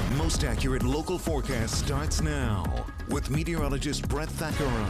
The most accurate local forecast starts now with meteorologist Brett Thackeron.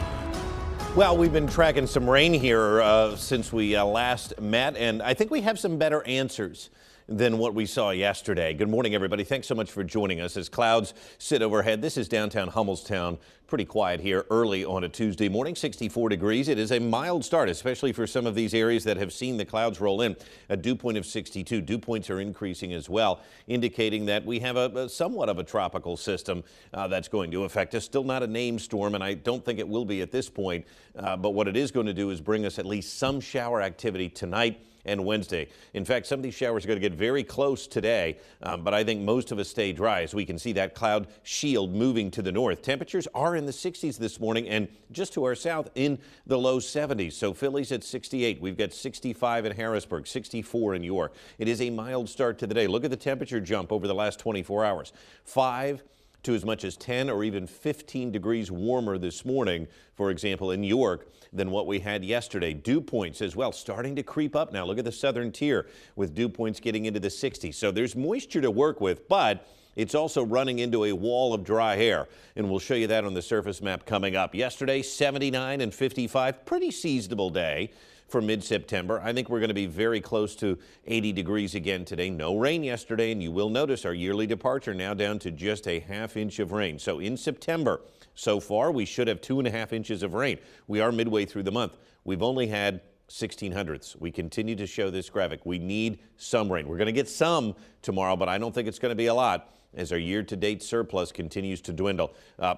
Well, we've been tracking some rain here since we last met, and I think we have some better answers than what we saw yesterday. Good morning, everybody. Thanks so much for joining us as clouds sit overhead. This is downtown Hummelstown. Pretty quiet here early on a Tuesday morning, 64 degrees. It is a mild start, especially for some of these areas that have seen the clouds roll in. A dew point of 62. Dew points are increasing as well, indicating that we have a somewhat of a tropical system that's going to affect us. Still not a named storm, and I don't think it will be at this point. But what it is going to do is bring us at least some shower activity tonight and Wednesday. In fact, some of these showers are going to get very close today, but I think most of us stay dry as we can see that cloud shield moving to the north. Temperatures are in the 60s this morning and just to our south in the low 70s. So Philly's at 68. We've got 65 in Harrisburg, 64 in York. It is a mild start to the day. Look at the temperature jump over the last 24 hours. 5 to as much as 10 or even 15 degrees warmer this morning, for example, in York than what we had yesterday. Dew points as well starting to creep up now. Look at the southern tier with dew points getting into the 60s. So there's moisture to work with, but it's also running into a wall of dry air, and we'll show you that on the surface map coming up. Yesterday, 79 and 55, pretty seasonable day for mid-September. I think we're going to be very close to 80 degrees again today. No rain yesterday, and you will notice our yearly departure now down to just a ½ inch of rain. So in September, so far, we should have 2.5 inches of rain. We are midway through the month. We've only had 1600ths. We continue to show this graphic. We need some rain. We're going to get some tomorrow, but I don't think it's going to be a lot as our year-to-date surplus continues to dwindle.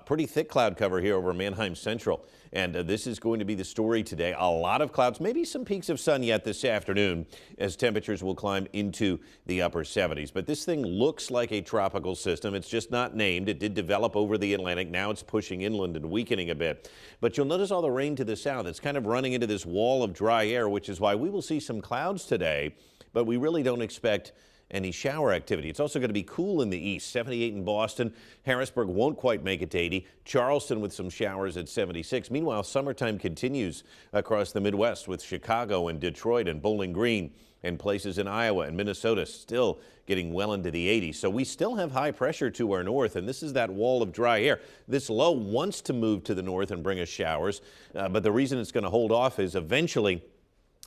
Pretty thick cloud cover here over Manheim Central, and this is going to be the story today. A lot of clouds, maybe some peaks of sun yet this afternoon as temperatures will climb into the upper 70s. But this thing looks like a tropical system. It's just not named. It did develop over the Atlantic. Now it's pushing inland and weakening a bit. But you'll notice all the rain to the south. It's kind of running into this wall of dry air, which is why we will see some clouds today, but we really don't expect any shower activity. It's also going to be cool in the east, 78 in Boston. Harrisburg won't quite make it to 80. Charleston with some showers at 76. Meanwhile, summertime continues across the Midwest with Chicago and Detroit and Bowling Green and places in Iowa and Minnesota still getting well into the 80s. So we still have high pressure to our north, and this is that wall of dry air. This low wants to move to the north and bring us showers, but the reason it's going to hold off is eventually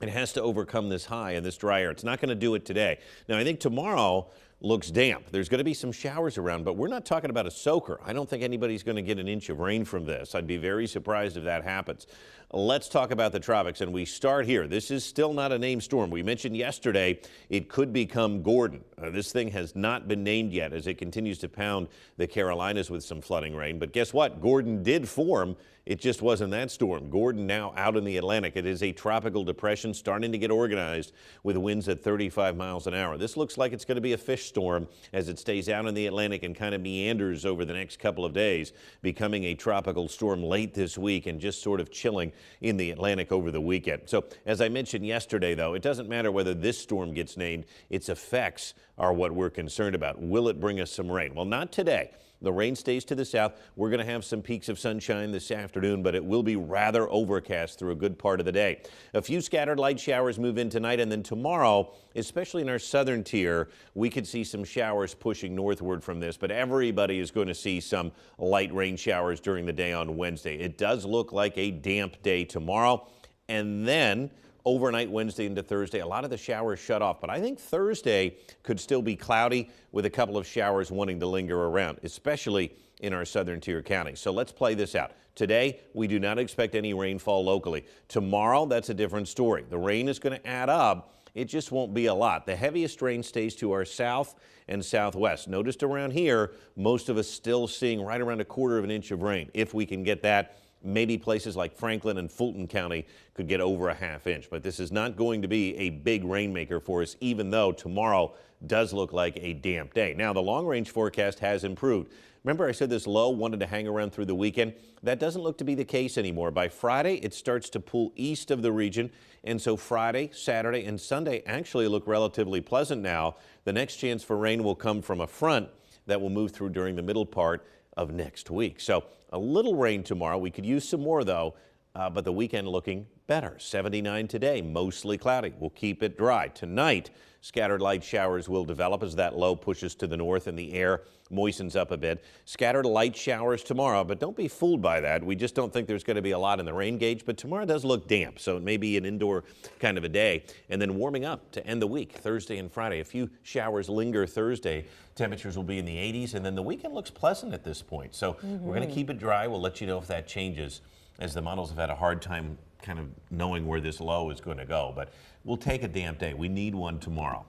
it has to overcome this high and this dry air. It's not going to do it today. Now, I think tomorrow looks damp. There's going to be some showers around, but we're not talking about a soaker. I don't think anybody's going to get an inch of rain from this. I'd be very surprised if that happens. Let's talk about the tropics, and we start here. This is still not a named storm. We mentioned yesterday it could become Gordon. This thing has not been named yet as it continues to pound the Carolinas with some flooding rain. But guess what? Gordon did form. It just wasn't that storm. Gordon now out in the Atlantic. It is a tropical depression starting to get organized with winds at 35 miles an hour. This looks like it's going to be a fish storm as it stays out in the Atlantic and kind of meanders over the next couple of days, becoming a tropical storm late this week and just sort of chilling in the Atlantic over the weekend. So as I mentioned yesterday, though, it doesn't matter whether this storm gets named. Its effects are what we're concerned about. Will it bring us some rain? Well, not today. The rain stays to the south. We're going to have some peaks of sunshine this afternoon, but it will be rather overcast through a good part of the day. A few scattered light showers move in tonight, and then tomorrow, especially in our southern tier, we could see some showers pushing northward from this, but everybody is going to see some light rain showers during the day on Wednesday. It does look like a damp day tomorrow, and then overnight Wednesday into Thursday, a lot of the showers shut off, but I think Thursday could still be cloudy with a couple of showers wanting to linger around, especially in our southern tier counties. So let's play this out. Today, we do not expect any rainfall locally. Tomorrow, that's a different story. The rain is going to add up. It just won't be a lot. The heaviest rain stays to our south and southwest. Noticed around here, most of us still seeing right around 1/4 inch of rain. If we can get that, maybe places like Franklin and Fulton County could get over a ½ inch. But this is not going to be a big rainmaker for us, even though tomorrow does look like a damp day. Now, the long-range forecast has improved. Remember I said this low wanted to hang around through the weekend? That doesn't look to be the case anymore. By Friday, it starts to pull east of the region, and so Friday, Saturday, and Sunday actually look relatively pleasant now. The next chance for rain will come from a front that will move through during the middle part of next week. So a little rain tomorrow. We could use some more, though, but the weekend looking better. 79 today, mostly cloudy. We'll keep it dry. Tonight, Scattered light showers will develop as that low pushes to the north and the air moistens up a bit. Scattered light showers tomorrow, but don't be fooled by that. We just don't think there's going to be a lot in the rain gauge, but tomorrow does look damp, so it may be an indoor kind of a day. And then warming up to end the week, Thursday and Friday. A few showers linger Thursday. Temperatures will be in the 80s, and then the weekend looks pleasant at this point. So we're going to keep it dry. We'll let you know if that changes, as the models have had a hard time kind of knowing where this low is going to go. But we'll take a damp day. We need one tomorrow.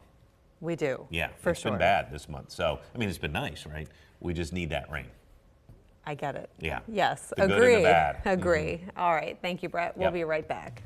We do. Yeah, for it's sure. been bad this month. So, I mean, it's been nice, right? We just need that rain. I get it. Yeah. Yes. The good and the Agree. bad. Agree. All right. Thank you, Brett. We'll Yep. be right back.